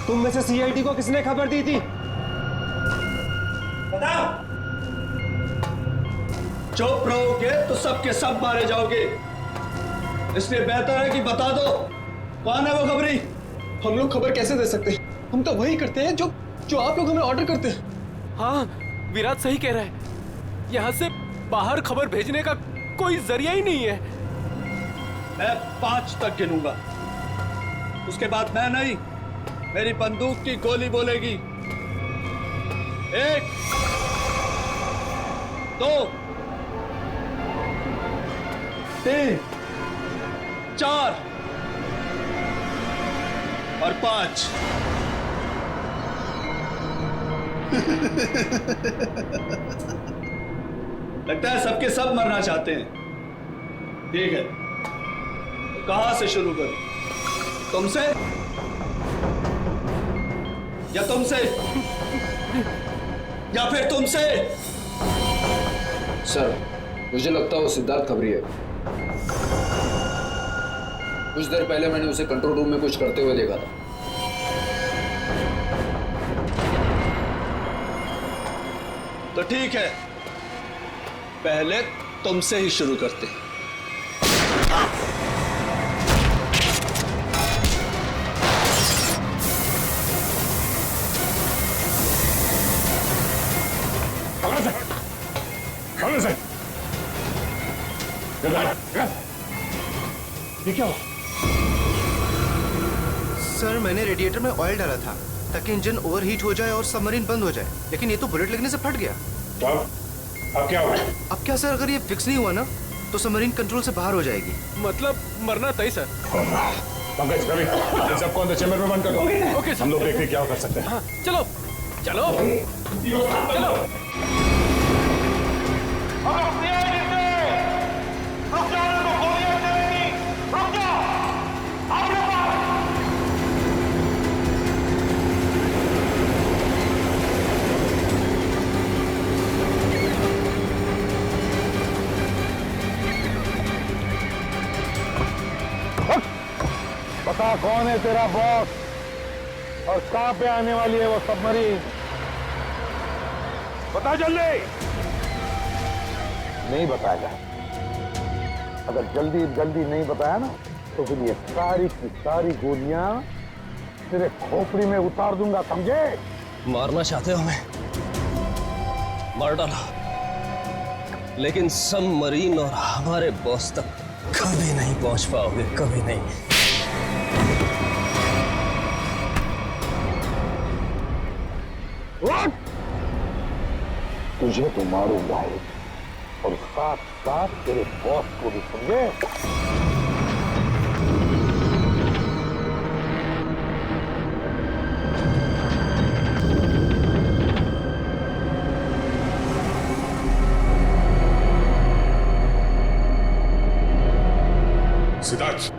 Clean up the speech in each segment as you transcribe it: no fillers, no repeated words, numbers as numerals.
तुम में से सीआईडी को किसने खबर दी थी? बताओ। चुप रहोगे तो सबके सब मारे जाओगे, इसलिए बेहतर है कि बता दो कौन है वो खबरी। हम लोग खबर कैसे दे सकते हैं? हम तो वही करते हैं जो जो आप लोग हमें ऑर्डर करते हैं। हाँ, विराट सही कह रहा है। यहाँ से बाहर खबर भेजने का कोई जरिया ही नहीं है। मैं 5 तक गिनूंगा, उसके बाद मैं नहीं, मेरी बंदूक की गोली बोलेगी। 1, 2, 3, 4 और 5। लगता है सबके सब मरना चाहते हैं। ठीक है, तो कहां से शुरू करूं? तुमसे या तुमसे या फिर तुमसे? सर, मुझे लगता है वो सिद्धार्थ खबरी है। कुछ देर पहले मैंने उसे कंट्रोल रूम में कुछ करते हुए देखा था। तो ठीक है, पहले तुमसे ही शुरू करते हैं। ये क्या हुआ? सर, मैंने रेडिएटर में ऑयल डाला था ताकि इंजन ओवरहीट हो जाए और सबमरीन बंद हो जाए, लेकिन ये तो बुलेट लगने से फट गया। तो अब क्या हुआ? अब क्या सर, अगर ये फिक्स नहीं हुआ ना तो सबमरीन कंट्रोल से बाहर हो जाएगी। मतलब मरना तय सर। पंकज, रवि, इन सबको अंदर चैम्बर में बंद कर दो। Okay sir. हम लोग देखते हैं क्या कर सकते हैं। हाँ, चलो चलो चलो। बता कौन है तेरा बॉस और कहां पे आने वाली है वो सबमरीन? बता जल्दी। नहीं बताएगा। अगर जल्दी जल्दी नहीं बताया ना तो फिर ये सारी की सारी गोलियां तेरे खोपड़ी में उतार दूंगा, समझे? मारना चाहते हो हमें? मार डालो, लेकिन सबमरीन और हमारे बॉस तक कभी नहीं पहुंच पाओगे, कभी नहीं। तुझे तो मारूंगा ही और साथ साथ तेरे बॉस को भी, समझे? सिद्धार्थ,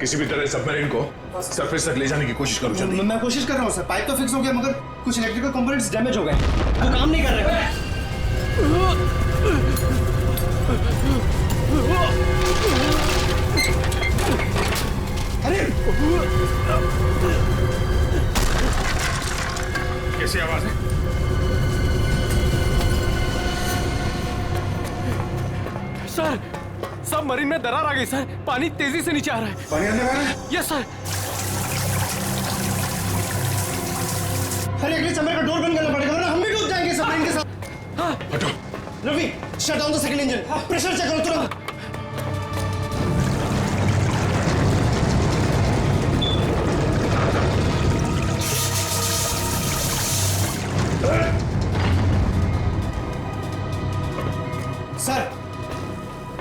किसी भी तरह सबमरीन को सरफेस तक ले जाने की कोशिश करो जल्दी। मैं कोशिश कर रहा हूँ सर, पाइप तो फिक्स हो गया मगर कुछ इलेक्ट्रिकल कंपोनेंट्स डैमेज हो गए, वो काम नहीं कर रहे। अरे कैसी आवाज है? सर, सबमरीन में दरार आ गई सर। पानी तेजी से नीचे आ रहा है। पानी अंदर आ रहा है? Yes sir. अरे अगले चैम्बर का डोर बंद करना पड़ेगा वरना हम भी डूब जाएंगे सबमरीन के साथ। हाँ। हटो। Ravi, shut down the second engine. Pressure check करो तुरंत।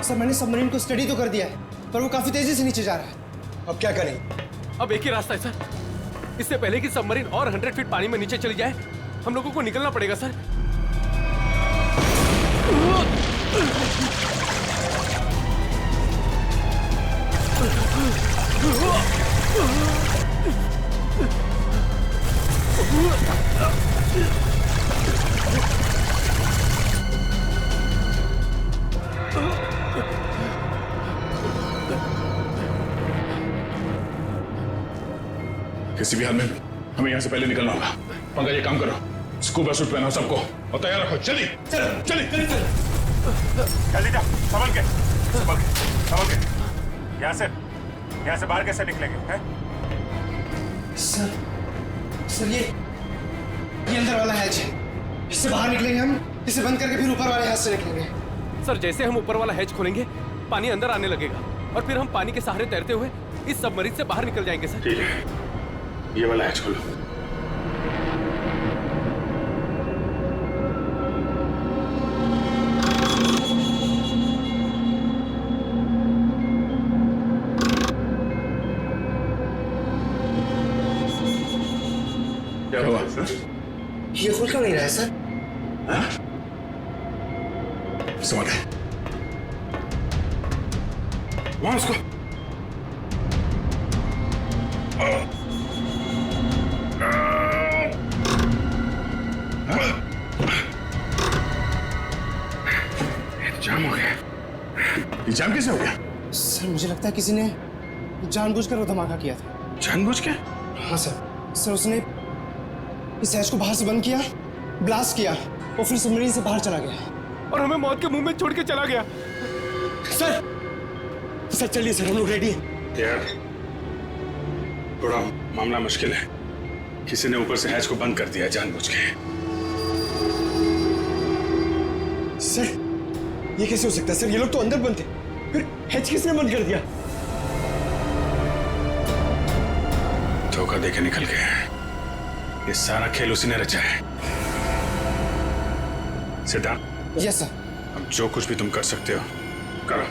सर, मैंने सबमरीन को स्टडी तो कर दिया है पर वो काफी तेजी से नीचे जा रहा है। अब क्या करें? अब एक ही रास्ता है सर। इससे पहले कि सबमरीन और 100 फीट पानी में नीचे चली जाए, हम लोगों को निकलना पड़ेगा सर। किसी भी हाल में हमें यहाँ से पहले निकलना होगा। पंकज ये काम करो, स्कूबा सूट पहनाओ सबको और तैयार रखो। जल्दी चलो, जल्दी जल्दी जाओ, संभल के यहाँ से बाहर कैसे निकलेंगे हैं? सर ये अंदर वाला हैच है, इससे बाहर निकलेंगे हम, इसे बंद करके फिर ऊपर वाले हैच से निकलेंगे। सर जैसे हम ऊपर वाला हैच खोलेंगे पानी अंदर आने लगेगा और फिर हम पानी के सहारे तैरते हुए इस सबमरीन से बाहर निकल जाएंगे। सर ठीक है, ये वाला हैच खोलो। क्या हुआ सर? ये खुल क्यों नहीं रहा है सर? समझ गए। वहां उसको जाम हो गया। ये जाम कैसे हो गया? सर मुझे लगता है किसी ने जानबूझकर वो धमाका किया था। जानबूझ के? हाँ सर उसने इस हैच को बाहर से बंद किया, ब्लास्ट किया और फिर सबमरीन से बाहर चला गया और हमें मौत के मुंह में छोड़ के चला गया। सर चलिए सर, हम लोग रेडी हैं। यार थोड़ा मामला मुश्किल है, किसी ने ऊपर से हैच को बंद कर दिया जानबूझ के। सर ये कैसे हो सकता है सर? ये लोग तो अंदर बंद थे, फिर हैच किसने बंद कर दिया? धोखा देके निकल गए। ये सारा खेल उसी ने रचा है। Siddharth, yes sir. अब जो कुछ भी तुम कर सकते हो करो।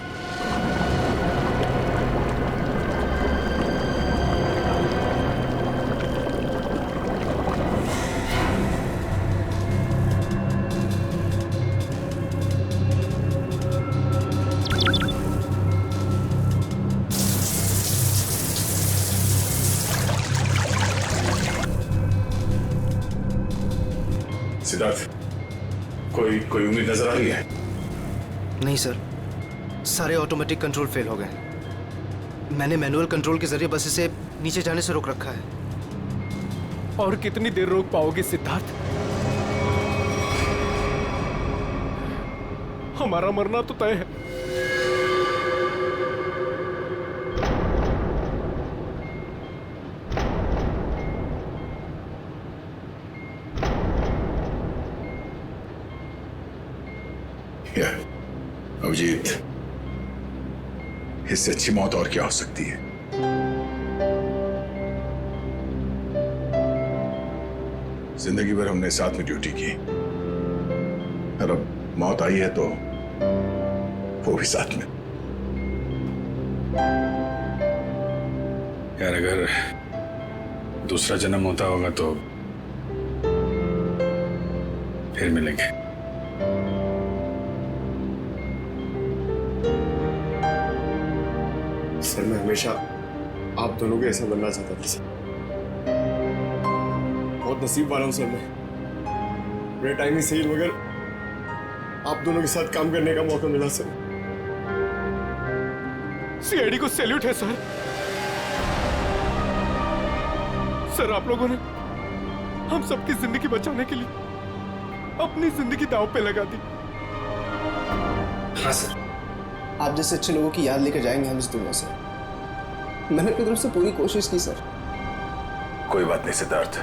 सिद्धार्थ, कोई उम्मीद नजर आ रही है? नहीं सर, सारे ऑटोमेटिक कंट्रोल फेल हो गए। मैंने मैनुअल कंट्रोल के जरिए बस इसे नीचे जाने से रोक रखा है। और कितनी देर रोक पाओगे सिद्धार्थ? हमारा मरना तो तय है। अभिजीत, इससे अच्छी मौत और क्या हो सकती है? जिंदगी भर हमने साथ में ड्यूटी की और अब मौत आई है तो वो भी साथ में। यार अगर दूसरा जन्म होता होगा तो फिर मिलेंगे। सर मैं हमेशा आप दोनों के ऐसा बनना चाहता था सर। बहुत नसीब वाला हूं सर मैं। मेरे टाइम ही सही मगर आप दोनों के साथ काम करने का मौका मिला सर। सीआईडी को सैल्यूट है सर। सर आप लोगों ने हम सबकी जिंदगी बचाने के लिए अपनी जिंदगी दांव पे लगा दी। हाँ सर, आप जैसे अच्छे लोगों की याद लेकर जाएंगे हम इस दुनिया से। मैंने अपनी तरफ से पूरी कोशिश की सर। कोई बात नहीं सिद्धार्थ,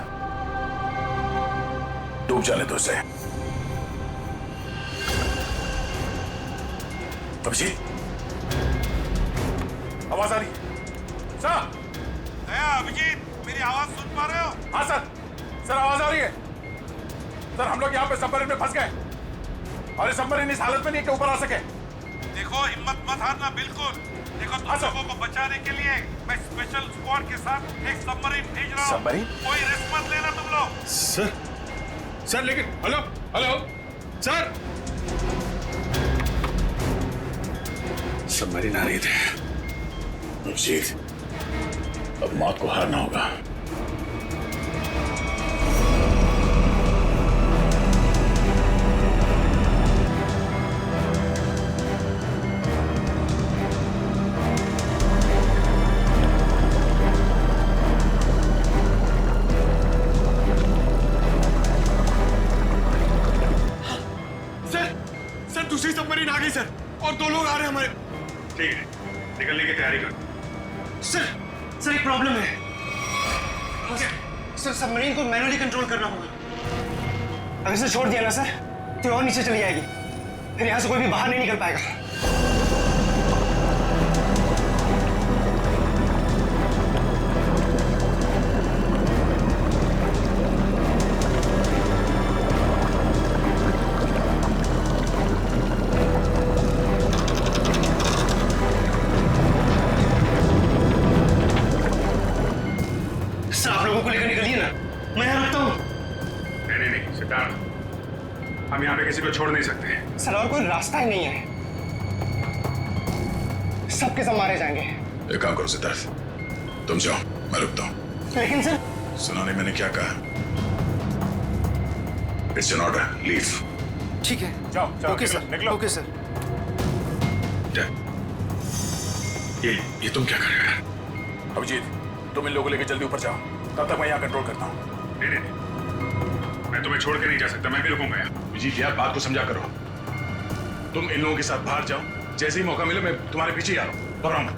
डूब जाने दो उसे। अभिजीत, आवाज आ रही है? सर, अभिजीत, मेरी आवाज सुन पा रहे हो? हाँ सर आवाज आ रही है। सर हम लोग यहाँ पे सबमरीन में फंस गए और सबमरीन इस हालत में नहीं कि ऊपर आ सके। देखो हिम्मत मत हारना बिल्कुल। देखो तुम लोगों को बचाने के लिए मैं स्पेशल स्क्वाड के साथ एक सबमरीन भेज रहा हूँ। सबमरीन? कोई रिस्क मत लेना तुम लोग। सर लेकिन हेलो सर, सबमरीन आ रही थी। अभिजीत, अब मौत को हारना होगा। दूसरी सबमरीन आ गई सर, और 2 लोग आ रहे हैं हमारे। ठीक है, निकलने की तैयारी कर। सर एक प्रॉब्लम है। सर सबमरीन को मैनुअली कंट्रोल करना होगा। अगर इसे छोड़ दिया ना सर तो और नीचे चली जाएगी, फिर यहाँ से कोई भी बाहर नहीं निकल पाएगा। सर आप लोगों को लेकर निकलिए ना, मैं यहाँ रुकता हूँ। नहीं सिद्धार्थ, हम यहाँ पे किसी को छोड़ नहीं सकते। सर और कोई रास्ता ही नहीं है, सबके सब मारे जाएंगे। एक काम करो सिद्धार्थ, तुम जाओ, मैं रुकता हूँ। लेकिन सर सुना नहीं मैंने क्या कहा? It's an order, leave. ठीक है। जाओ, ओके सर, निकलो। Okay sir. ये तुम क्या कर रहे हो? अभिजीत, तुम इन लोगों को लेकर जल्दी ऊपर जाओ, तब तक मैं यहाँ कंट्रोल करता हूँ। नहीं, मैं तुम्हें छोड़ के नहीं जा सकता, मैं भी रुकूंगा यहाँ। अभिजीत यार, बात को समझा करो। तुम इन लोगों के साथ बाहर जाओ, जैसे ही मौका मिले मैं तुम्हारे पीछे ही आ रहा हूँ, घबराऊंगा।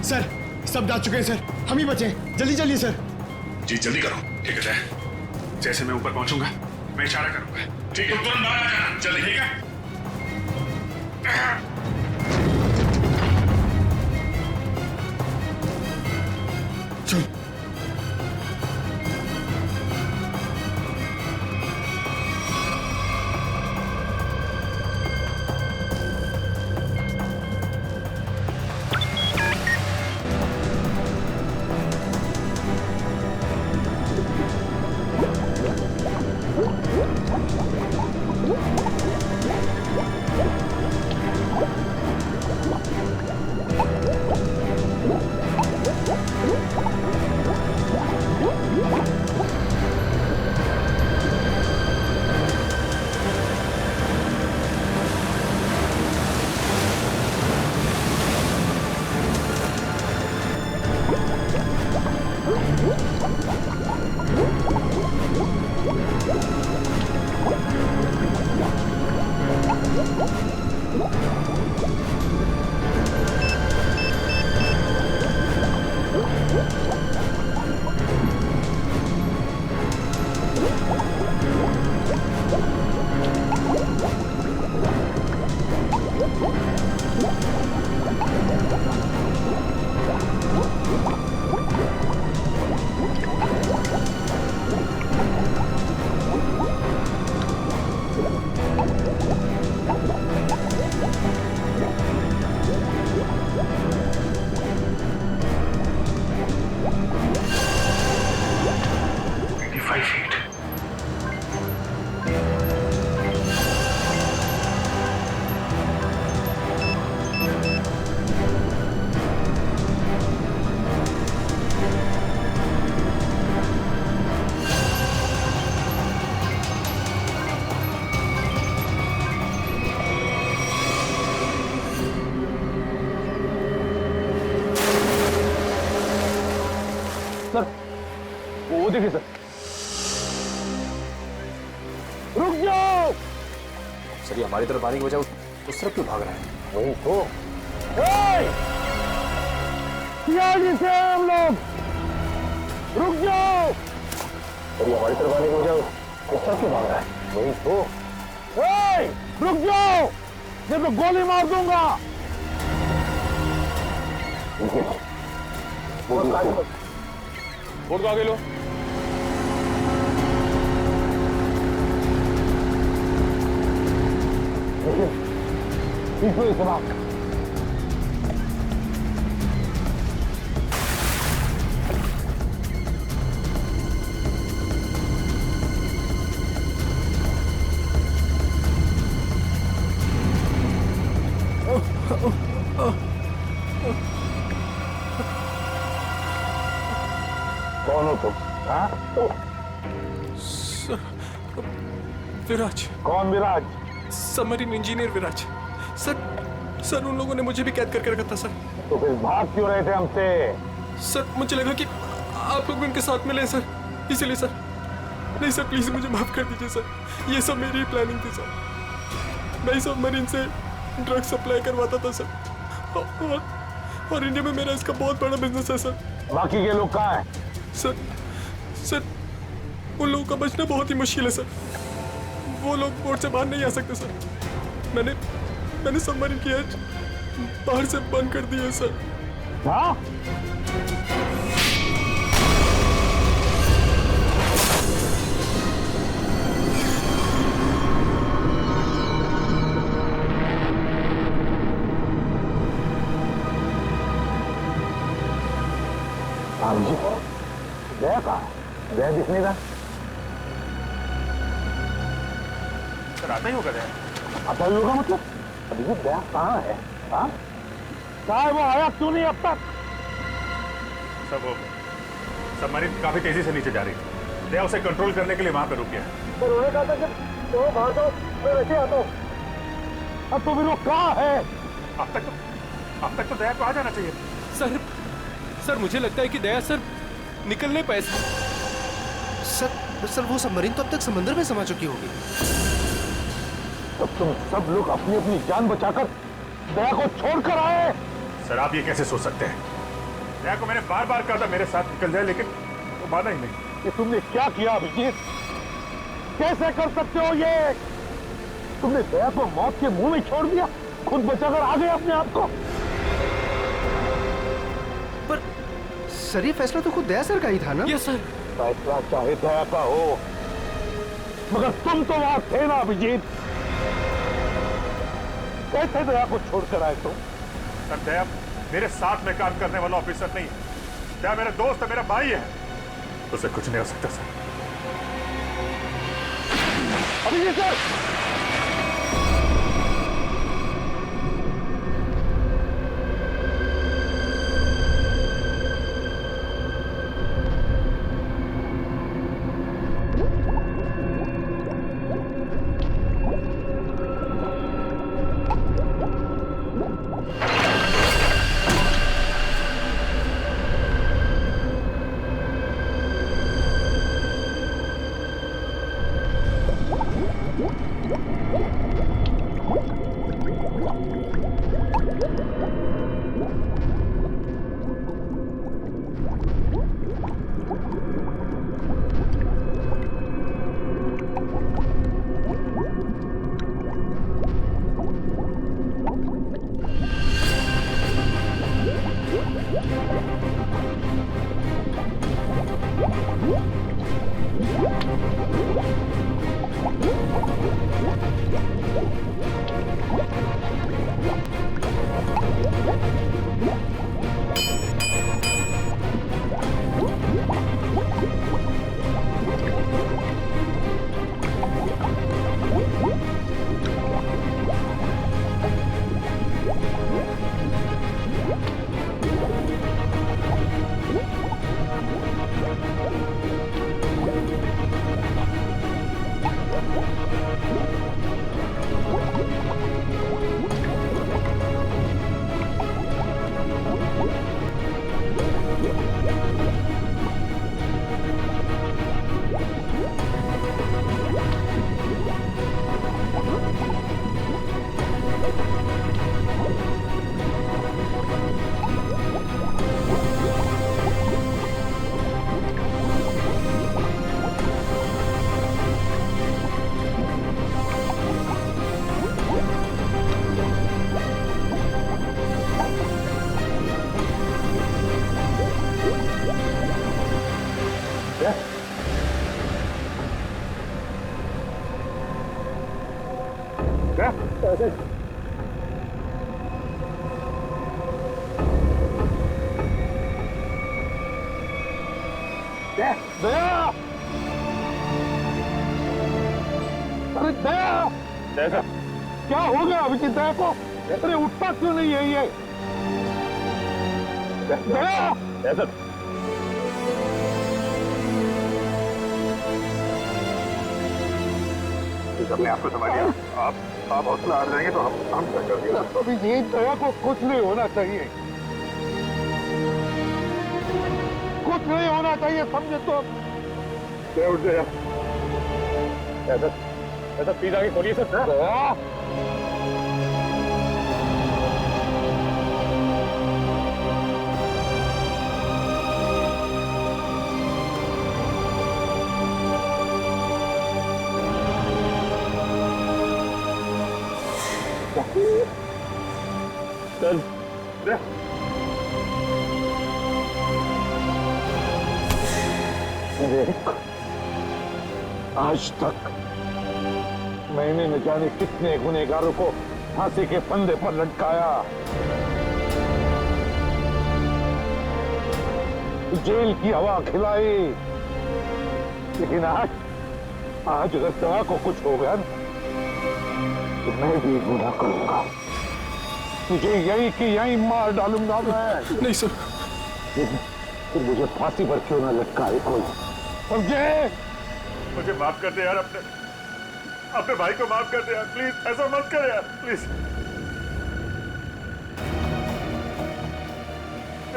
सर सब जा चुके हैं सर, हम ही बचे हैं, जल्दी चलिए सर। जी जल्दी करो। ठीक है, जैसे मैं ऊपर पहुंचूंगा मैं इशारा करूंगा। ठीक है, तुम तुरंत बाहर आ जाना, जल्दी। ठीक है। चल। वो देखिए सर। रुक जाओ सर, ये हमारी तरफ आने की वजह उस तरफ क्यों भाग रहा है? वही तो जी से हम लोग रुक जाओ। और ये हमारी तरफ आने की वजह उस तरफ क्यों भाग रहा है? वही तो रुक जाओ, नहीं तो गोली मार दूंगा। बोर्ड को आगे लो। इसको समाप्त। कौन हो तुम? हाँ? विराज। कौन विराज? सबमरीन इंजीनियर विराज। सर उन लोगों ने मुझे भी कैद करके रखा था सर। तो फिर भाग क्यों रहे थे हमसे? सर मुझे लगा कि आप लोग भी उनके साथ मिले सर, इसीलिए सर। नहीं सर, प्लीज मुझे माफ कर दीजिए सर, ये सब मेरी प्लानिंग थी सर। मैं सबमरीन से ड्रग सप्लाई करवाता था सर, और इंडिया में मेरा इसका बहुत बड़ा बिजनेस है सर। बाकी के लोग कहाँ हैं? सर उन लोगों का बचना बहुत ही मुश्किल है सर। वो लोग बोर्ड से बाहर नहीं आ सकते सर। मैंने सबमरीन की एज बाहर से बंद कर दी है सर। हाँ? दया कहाँ है? दया दिख नहीं रहा। सर आता ही होगा दया। आता ही होगा मतलब? अभी ये दया कहाँ है? हाँ? कहाँ है वो? आया क्यों नहीं अब तक? सब वो सबमरीन काफी तेजी से नीचे जा रही है। दया उसे कंट्रोल करने के लिए वहां पे रुक गया है। पर उन्होंने कहा था कि वो बाहर जाओ, मैं वैसे आता हूँ। अब तो फिर वो कहाँ है? अब तक तो दया को आ जाना चाहिए। सर मुझे लगता है कि दया सर निकल नहीं पाए सर वो सबमरीन तो अब तक समंदर में समा चुकी होगी। तो तुम सब लोग अपनी अपनी जान बचाकर दया को छोड़कर आए। सर आप ये कैसे सोच सकते हैं? दया को मैंने बार बार कहा था मेरे साथ निकल जाए, लेकिन वो माना ही नहीं। ये तुमने क्या किया अभिजीत? कैसे कर सकते हो ये? तुमने दया को मौत के मुंह में छोड़ दिया, खुद बचाकर आ गए अपने आप को। पर सर ये फैसला तो खुद दया सर का ही था ना? Yes sir. फैसला चाहे दया का हो, मगर तुम तो वहां थे ना अभिजीत। कैसे दया को छोड़कर आए तुम? सर दया मेरे साथ में काम करने वाला ऑफिसर नहीं है। दया मेरा दोस्त है, मेरा भाई है, उसे कुछ नहीं हो सकता सर। अभिजीत सर! दया! अरे दया! दया क्या हो गया अभिजीत दया को? अरे उठता क्यों नहीं है ये? दया! दया प्लीज अपने आप को संभालिए। आप हौसला हार जाएंगे तो हम क्या कर दिया। अभी ये दया को कुछ नहीं होना चाहिए, कुछ नहीं होना चाहिए, समझे तो। उठ गया ऐसा प्लीज आगे खोलिए सर। आज तक मैंने न जाने कितने गुनहगारों को फांसी के फंदे पर लटकाया, जेल की हवा खिलाई, लेकिन आज अगर दवा को कुछ हो गया तो मैं भी गुनाह करूंगा, तुझे यही कि यही मार डालूंगा मैं। नहीं सर। फिर मुझे फांसी पर क्यों ना लटकाए कोई, समझे? मुझे माफ कर दे यार, अपने भाई को माफ कर दे यार, प्लीज ऐसा मत कर यार, प्लीज।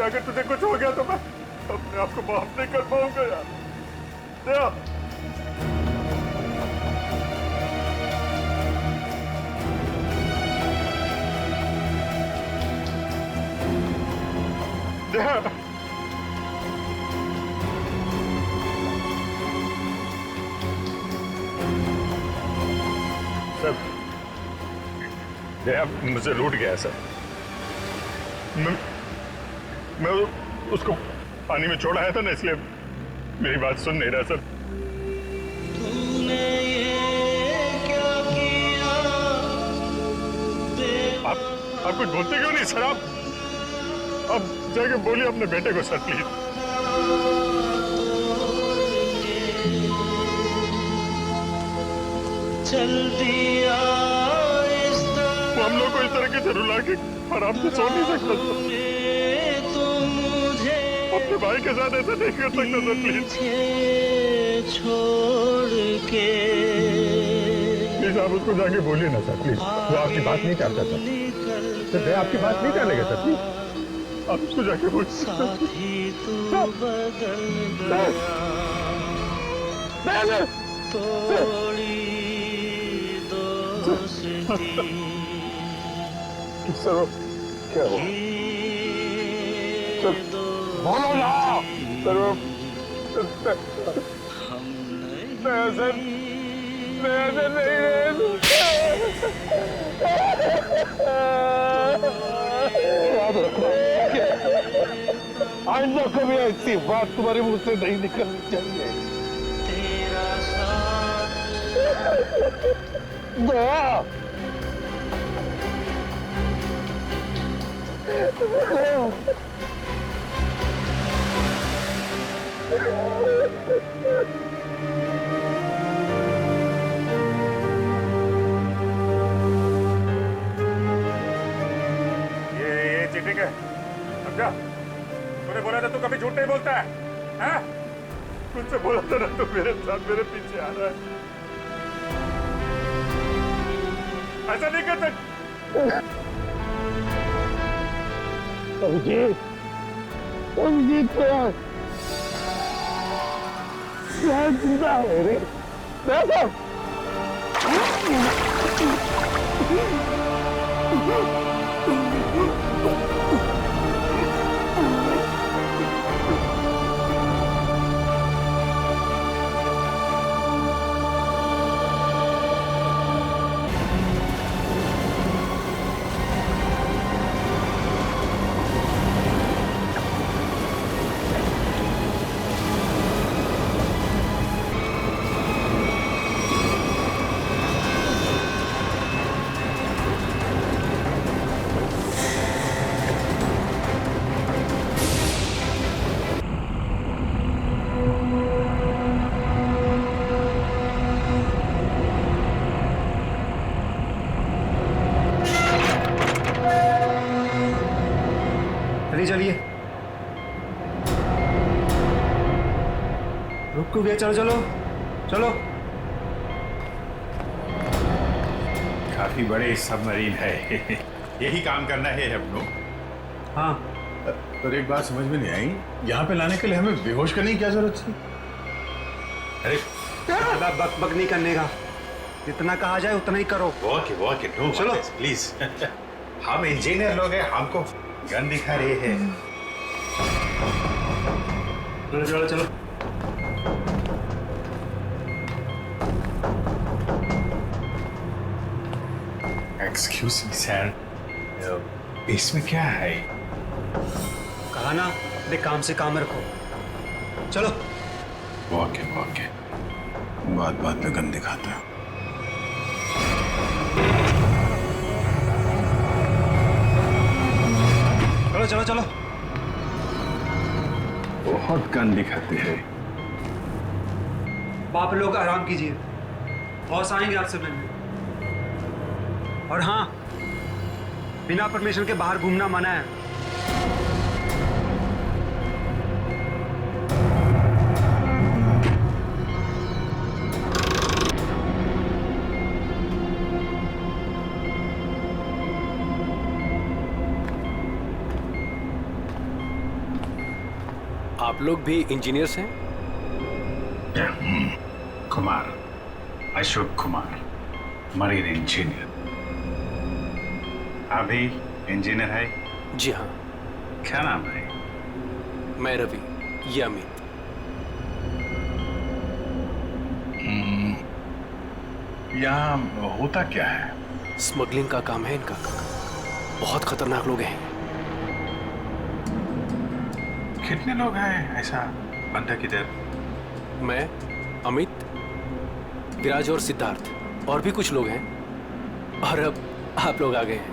अगर तुझे कुछ हो गया तो मैं अपने आप को माफ नहीं कर पाऊंगा यार। दया सर, दया मुझे लूट गया सर। मैं उसको पानी में छोड़ आया था ना, इसलिए मेरी बात सुन नहीं रहा सर। आप कुछ बोलते क्यों नहीं सर? आप जाके बोलिए अपने बेटे को सर प्लीज। वो हम लोग को इस तरीके से रुला के आराम से सो नहीं सकता सर। अपने भाई के साथ ऐसा नहीं कर सकता सर प्लीज। प्लीज आप उसको जाके बोलिए ना सर प्लीज। वो आपकी बात नहीं चाहता सर। मैं आपकी बात नहीं चाहेगा सर प्लीज। आप उसको जाके बोलिए। सर क्या हुआ? बोलो ना सर। आइंदा कभी ऐसी बात तुम्हारे मुंह से नहीं निकलनी चाहिए। दया ये चीटिंग है, समझा? तूने बोला था तू कभी झूठ नहीं बोलता है, हैं? तुझसे बोला था ना तू मेरे साथ मेरे पीछे आ रहा है। ऐसा नहीं करते। अभिजीत जिंदा है रे। चलिए रुक गया। चलो चलो चलो। काफी बड़े सबमरीन है। यही काम करना है हम लोग। हाँ, पर एक बात समझ में नहीं आई, यहाँ पे लाने के लिए हमें बेहोश करने की क्या जरूरत थी? अरे ज्यादा बक नहीं करने का, जितना कहा जाए उतना ही करो। ओके नो चलो प्लीज। हम इंजीनियर लोग हैं, हमको गन दिखा रहे हैं। चलो चलो। एक्सक्यूज मी सर, इसमें क्या है? कहा ना, अपने काम से काम रखो। चलो। ओके बात पे गन दिखाता है। चलो। बहुत गन दिखाते हैं। आप लोग आराम कीजिए, बॉस आएंगे आपसे मिलने। और हाँ, बिना परमिशन के बाहर घूमना मना है। आप लोग भी इंजीनियर्स हैं? Kumar, Ashok Kumar, marine engineer. अभी इंजीनियर है? जी हाँ। क्या नाम है? मैं रवि, ये अमित। यहाँ होता क्या है? स्मगलिंग का काम है इनका। बहुत खतरनाक लोग हैं। कितने लोग हैं ऐसा बंदा किधर? मैं, अमित, विराज और सिद्धार्थ, और भी कुछ लोग हैं। और अब आप लोग आ गए हैं।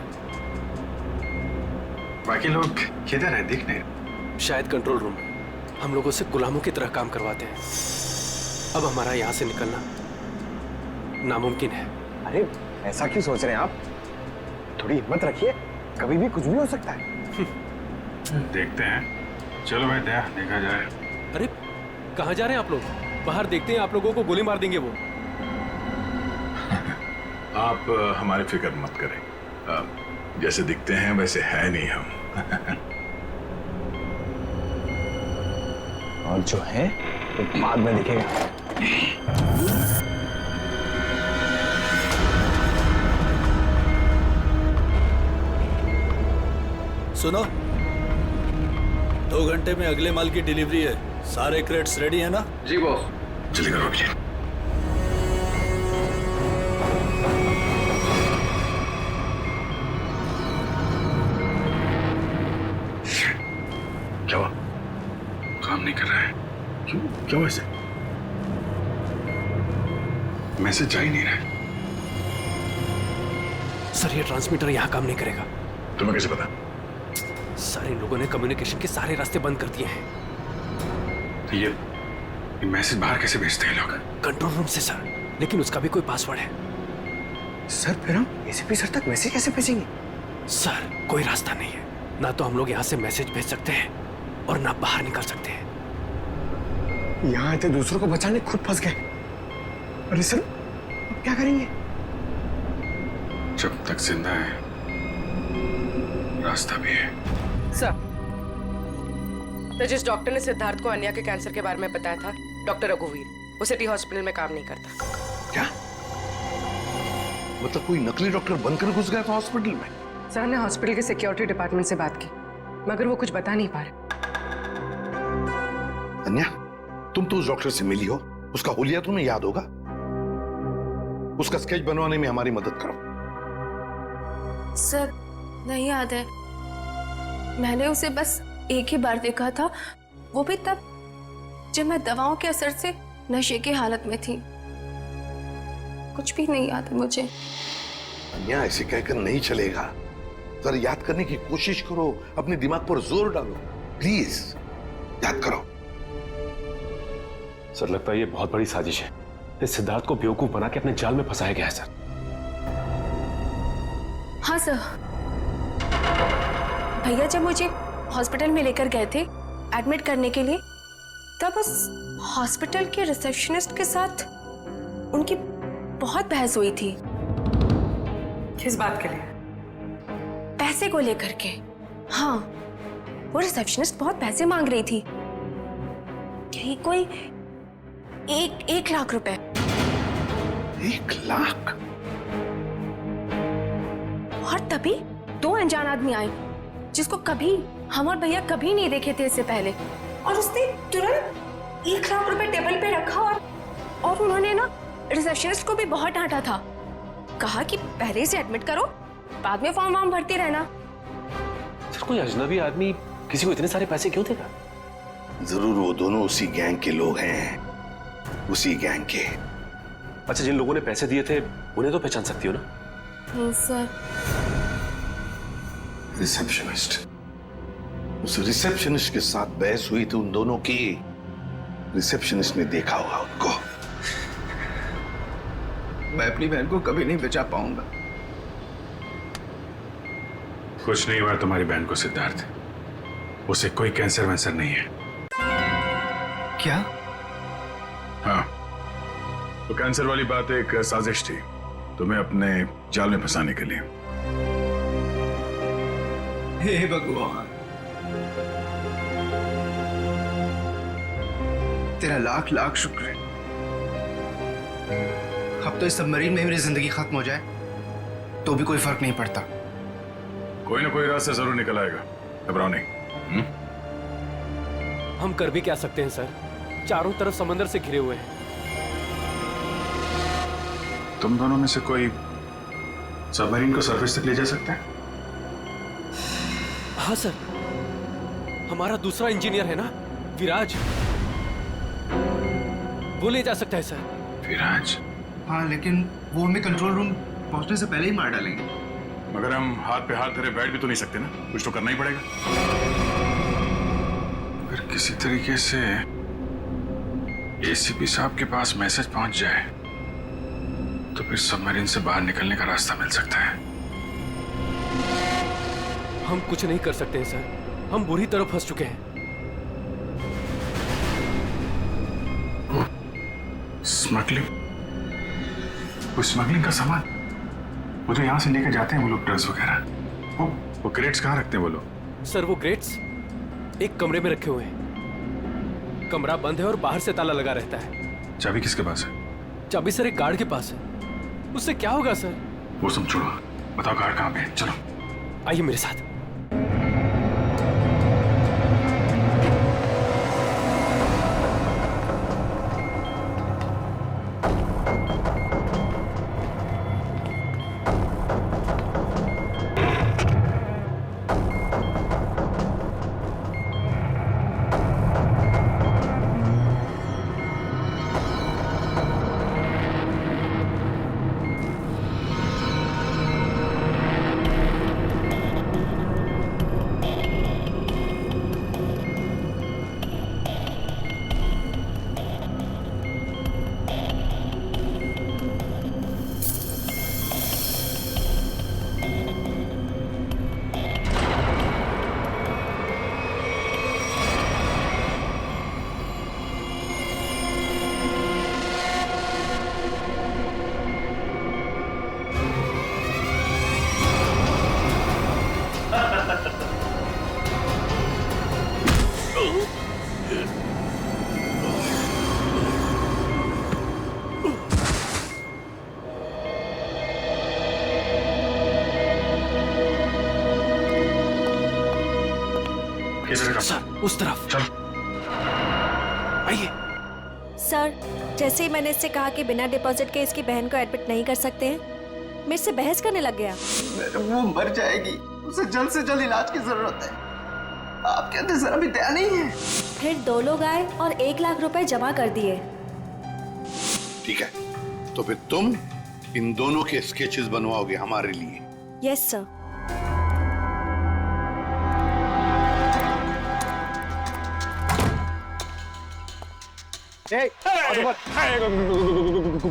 बाकी लोग किधर है? दिख नहीं। शायद कंट्रोल रूम। हम लोगों से गुलामों की तरह काम करवाते हैं। अब हमारा यहाँ से निकलना नामुमकिन है। अरे ऐसा क्यों सोच रहे हैं आप? थोड़ी हिम्मत रखिए, कभी भी कुछ भी हो सकता है। देखते हैं। चलो भाई, देखा जाए। अरे कहाँ जा रहे हैं आप लोग? बाहर देखते हैं, आप लोगों को गोली मार देंगे वो। आप हमारी फिक्र मत करें। जैसे दिखते हैं वैसे है नहीं हम। और जो है वो बाद में दिखेगा। सुनो, 2 घंटे में अगले माल की डिलीवरी है। सारे क्रेट्स रेडी है ना? जी बॉस। जल्दी करो भैया। क्या हुआ? काम नहीं कर रहा है? क्यों ऐसे? मैसेज जा ही नहीं रहा है। सर, ये ट्रांसमीटर यहाँ काम नहीं करेगा। तुम्हें कैसे पता? सारे लोगों ने कम्युनिकेशन के सारे रास्ते बंद कर दिए हैं। तो ये मैसेज बाहर कैसे भेजते हैं लोग? कंट्रोल रूम से सर, लेकिन उसका भी कोई पासवर्ड है। सर फिर हम एसीपी सर तक मैसेज कैसे भेजेंगे? सर, कोई रास्ता नहीं है। ना तो हम लोग यहाँ से मैसेज भेज सकते हैं और ना बाहर निकल सकते हैं। यहाँ आए थे दूसरों को बचाने, खुद फंस गए। अरे सर, अब क्या करेंगे? जब तक जिंदा है रास्ता भी है। सर, तो जिस डॉक्टर ने सिद्धार्थ को अन्या के कैंसर के बारे में बताया था, डॉक्टर रघुवीर, वो सिटी हॉस्पिटल में काम नहीं करता। क्या मतलब कोई नकली डॉक्टर बनकर घुस गया था हॉस्पिटल में? सर ने हॉस्पिटल के सिक्योरिटी डिपार्टमेंट से बात की, मगर वो कुछ बता नहीं पा रहे। अन्या, तुम तो उस डॉक्टर से मिली हो, उसका हुलिया तुम्हें याद होगा। उसका स्केच बनवाने में हमारी मदद करो। सर, नहीं याद है। मैंने उसे बस एक ही बार देखा था, वो भी तब जब मैं दवाओं के असर से नशे की हालत में थी। कुछ भी नहीं याद है मुझे। अन्या, ऐसे कहकर नहीं चलेगा। जरा याद करने की कोशिश करो, अपने दिमाग पर जोर डालो, प्लीज याद करो। सर, लगता है ये बहुत बड़ी साजिश है। इस सिद्धार्थ को बेवकूफ बना के अपने जाल में फंसाया गया है सर। हाँ सर, भैया जब मुझे हॉस्पिटल में लेकर गए थे एडमिट करने के लिए, तब उस हॉस्पिटल के रिसेप्शनिस्ट के साथ उनकी बहुत बहस हुई थी। किस बात के लिए? पैसे को लेकर के। हाँ, वो रिसेप्शनिस्ट बहुत पैसे मांग रही थी। यही कोई 1 लाख रुपए। 1 लाख? और तभी 2 अनजान आदमी आए जिसको कभी हम और भैया कभी नहीं देखे थे इससे पहले, और उसने तुरंत 1 लाख रुपए टेबल पे रखा और उन्होंने ना रिसेप्शनिस्ट को भी बहुत डांटा था। कहा कि पहले से एडमिट करो, बाद में फॉर्म वार्म भरते रहना। सर, कोई अजनबी आदमी किसी को इतने सारे पैसे क्यों देगा? जरूर वो दोनों उसी गैंग के लोग हैं, उसी गैंग के। अच्छा, जिन लोगों ने पैसे दिए थे उन्हें तो पहचान सकती हो ना? नहीं सर। रिसेप्शनिस्ट, उस रिसेप्शनिस्ट के साथ बहस हुई थी उन दोनों की। रिसेप्शनिस्ट ने देखा होगा उनको। मैं अपनी बहन को कभी नहीं बचा पाऊंगा। कुछ नहीं हुआ तुम्हारी बहन को सिद्धार्थ, उसे कोई कैंसर वैंसर नहीं है। क्या? हाँ, तो कैंसर वाली बात एक साजिश थी तुम्हें अपने जाल में फंसाने के लिए। हे भगवान, तेरा लाख लाख शुक्र है। अब तो इस सबमरीन में मेरी जिंदगी खत्म हो जाए तो भी कोई फर्क नहीं पड़ता। कोई ना कोई रास्ता जरूर निकल आएगा, घबराओ नहीं। हम कर भी क्या सकते हैं सर? चारों तरफ समंदर से घिरे हुए हैं। तुम दोनों में से कोई सबमरीन को सरफेस तक ले जा सकता है? हाँ सर, हमारा दूसरा इंजीनियर है ना, विराज, वो ले जा सकता है सर। विराज? हाँ, लेकिन वो हमें कंट्रोल रूम पहुंचने से पहले ही मार डालेंगे। मगर हम हाथ पे हाथ धरे बैठ भी तो नहीं सकते ना, कुछ तो करना ही पड़ेगा। अगर किसी तरीके से एसीपी साहब के पास मैसेज पहुंच जाए तो फिर सबमरीन से बाहर निकलने का रास्ता मिल सकता है। हम कुछ नहीं कर सकते हैं सर, हम बुरी तरह फंस चुके हैं। स्मगलिंग? वो स्मगलिंग का सामान वो जो यहाँ से लेकर जाते हैं वो लोग, ड्रग्स वगैरह, वो क्रेट्स कहाँ रखते हैं वो लोग? सर, वो क्रेट्स एक कमरे में रखे हुए हैं। कमरा बंद है और बाहर से ताला लगा रहता है। चाबी किसके पास है? चाबी सर एक गार्ड के पास है। उससे क्या होगा सर? वो सब छोड़ो, बताओ गार्ड कहाँ पे है? चलो आइए मेरे साथ। सर, उस तरफ। चल। आइए। सर, जैसे ही मैंने इससे कहा कि बिना डिपॉजिट के इसकी बहन को एडमिट नहीं कर सकते हैं, मेरे से बहस करने लग गया। वो मर जाएगी, उसे जल्द से जल्द इलाज की जरूरत है। आपके अंदर जरा भी दया नहीं है। फिर 2 लोग आए और 1 लाख रुपए जमा कर दिए। ठीक है, तो फिर तुम इन दोनों के स्केचेस बनवाओगे हमारे लिए? Yes sir.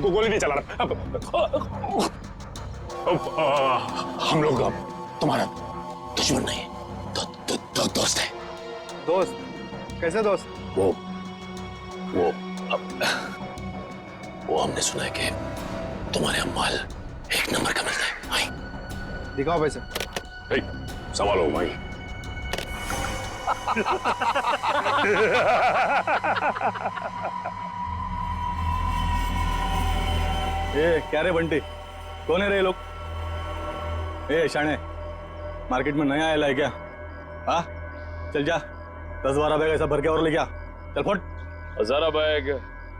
गोली नहीं चला रहा। हम लोग तुम्हारा दुश्मन नहीं, दोस्त है। दोस्त? कैसे दोस्त? वो हमने सुना है कि तुम्हारे यहाँ माल 1 नंबर का मिलता है। दिखाओ पैसे। संभालो भाई। ए क्या रे बंटी, कौन है रे ये लोग? ए शाणे, मार्केट में नया आया है क्या? हाँ चल जा, 10-12 बैग ऐसा भर के और लेके आ। चल फट। 1000 बैग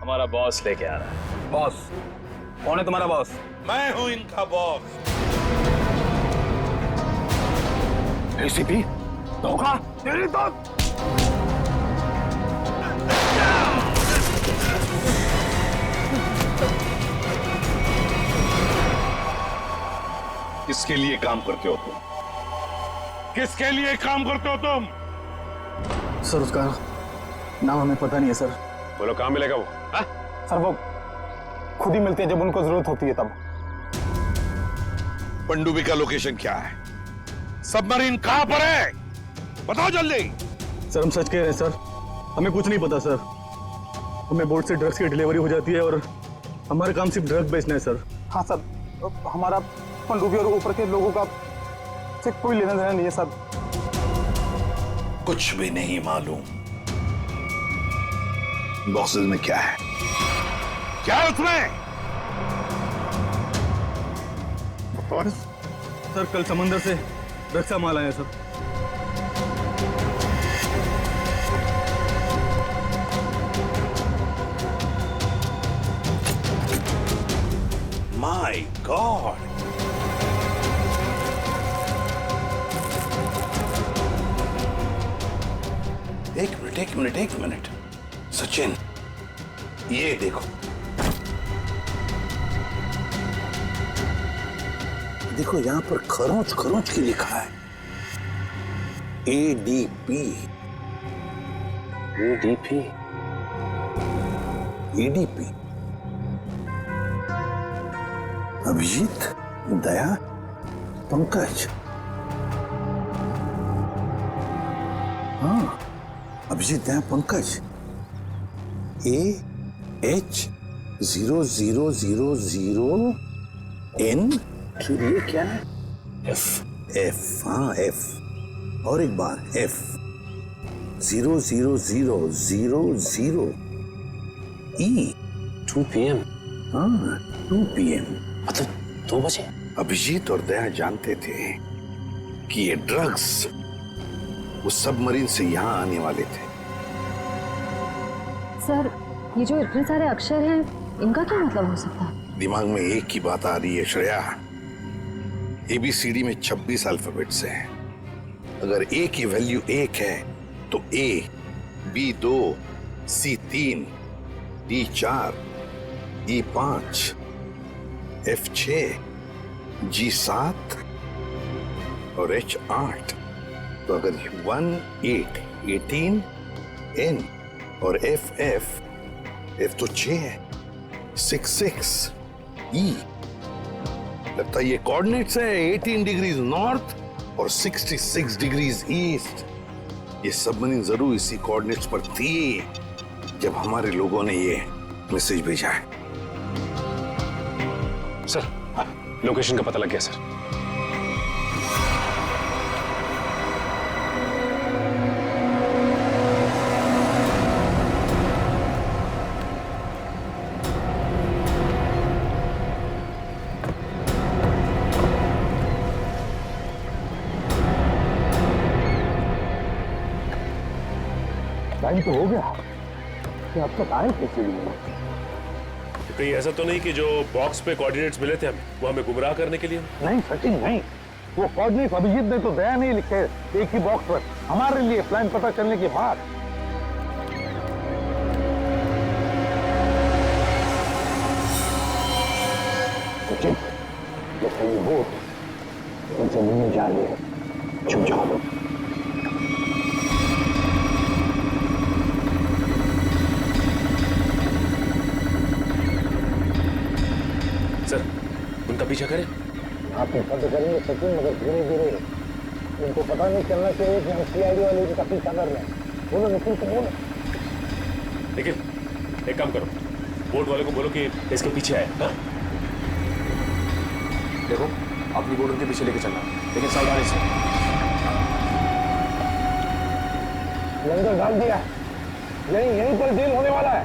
हमारा बॉस लेके आ रहा है। बॉस? कौन है तुम्हारा बॉस? मैं हूं इनका बॉस। एसीपी धोखा तेरी तो। किसके लिए काम करते हो तुम? किसके लिए काम करते हो तुम? सर उसका नाम हमें पता नहीं है सर। बोलो कहाँ मिलेगा वो? हा? सर वो खुद ही मिलते हैं जब उनको जरूरत होती है तब। पनडुब्बी का लोकेशन क्या है? सबमरीन कहां पर है? बताओ जल्दी। सर हम सच कह रहे हैं सर, हमें कुछ नहीं पता सर। हमें बोट से ड्रग्स की डिलीवरी हो जाती है और हमारा काम सिर्फ ड्रग बेचना है सर। हाँ सर, हमारा पनडुब्बी और ऊपर के लोगों का से कोई लेना देना नहीं है सर। कुछ भी नहीं मालूम। बॉक्सेस में क्या है? क्या है उसमें? सर कल समंदर से ड्रग्स का माल आया सर। माय गॉड, एक मिनट सचिन, ये देखो, देखो यहां पर खरोंच खरोंच की लिखा है ADP। ADP अभिजीत, दया, पंकज। हाँ, अभिजीत, दया, पंकज। AH0000N। ये क्या है? F। हाँ F, और एक बार F 00000E। 2 PM। हाँ 2 PM, मतलब 2 बजे। अभिजीत और दया जानते थे कि ये ड्रग्स उस सबमरीन से यहाँ आने वाले थे। सर ये जो इतने सारे अक्षर हैं, इनका क्या मतलब हो सकता है? दिमाग में एक ही बात आ रही है श्रेया, ABCD में 26 अल्फाबेट्स हैं। अगर A की वैल्यू 1 है तो A, B 2, C 3, D 4, E 5, F 6, G 7 और H 8। तो अगर 1 8 18, N और F तो 6 है, 6 6 E। लगता है ये कोऑर्डिनेट्स है 18 डिग्रीज नॉर्थ और 66 डिग्रीज ईस्ट। ये सबमरीन जरूर इसी कोऑर्डिनेट्स पर थी जब हमारे लोगों ने ये मैसेज भेजा है। सर लोकेशन का पता लग गया सर। टाइम तो हो गया, कि अब तक आए कैसे नहीं? कहीं ऐसा तो नहीं कि जो बॉक्स पे कोऑर्डिनेट्स मिले थे हमें, वो हमें गुमराह करने के लिए? नहीं सचिन नहीं, वो कोऑर्डिनेट्स अभिजीत ने तो दया नहीं लिखे एक ही बॉक्स पर हमारे लिए प्लान पता चलने के बाद। सचिन जैसे ये बोट उनसे मिलने जा रही है, छुप जाओ। सर उनका पीछा करें? आप बंद करेंगे सचिन, मगर धीरे धीरे। उनको पता नहीं चलना चाहिए कि हम CID वाले इनका पीछा कर रहे हैं। बोलो निखिल को बोलो। लेकिन एक काम करो, बोट वाले को बोलो कि इसके पीछे आए। हाँ? देखो अपनी बोट उनके पीछे लेके चलना, लेकिन सावधानी से। लंगर डाल दिया, यहीं पर डील होने वाला है।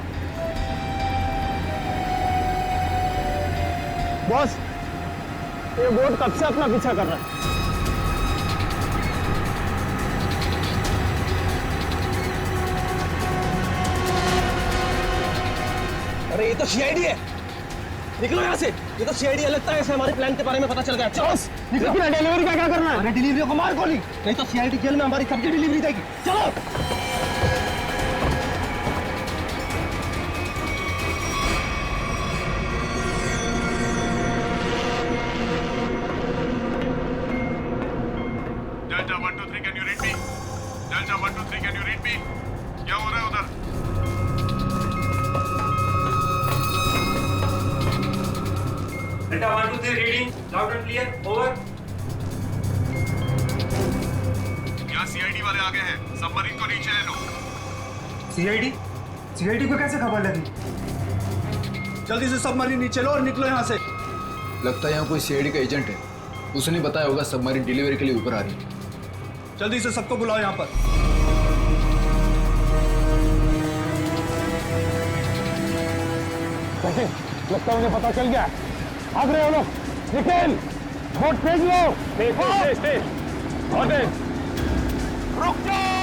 बॉस, ये बोट कब से अपना पीछा कर रहा है? अरे ये तो सीआईडी है, निकलो यहाँ से। ये तो सीआईडी है, लगता है ऐसे हमारे प्लान के बारे में पता चल गया। चलो निकलो। डिलीवरी का क्या करना है? अरे डिलीवरी को मार गोली, नहीं तो सीआईडी जेल में हमारी सबकी डिलीवरी देगी। चलो delta 1 2 3 can you read me? Delta 1 2 3 can you read me? क्या हो रहा है उधर? Delta 1 2 3 reading loud and clear, over. यहाँ सीआईडी वाले आ गए हैं, सबमरीन को नीचे ले लो। सीआईडी को कैसे खबर लगी? जल्दी से सबमरीन नीचे लो और निकलो यहाँ से। लगता है यहाँ कोई सीआईडी का एजेंट है, उसने बताया होगा सबमरीन डिलीवरी के लिए ऊपर आ रही है। जल्दी से सबको बुलाओ यहाँ पर। लगता है उन्हें पता चल गया। भाग रहे हो लोग, निकल, बोट भेज लो। Stay, stay, stay, stay. और रुक जाओ।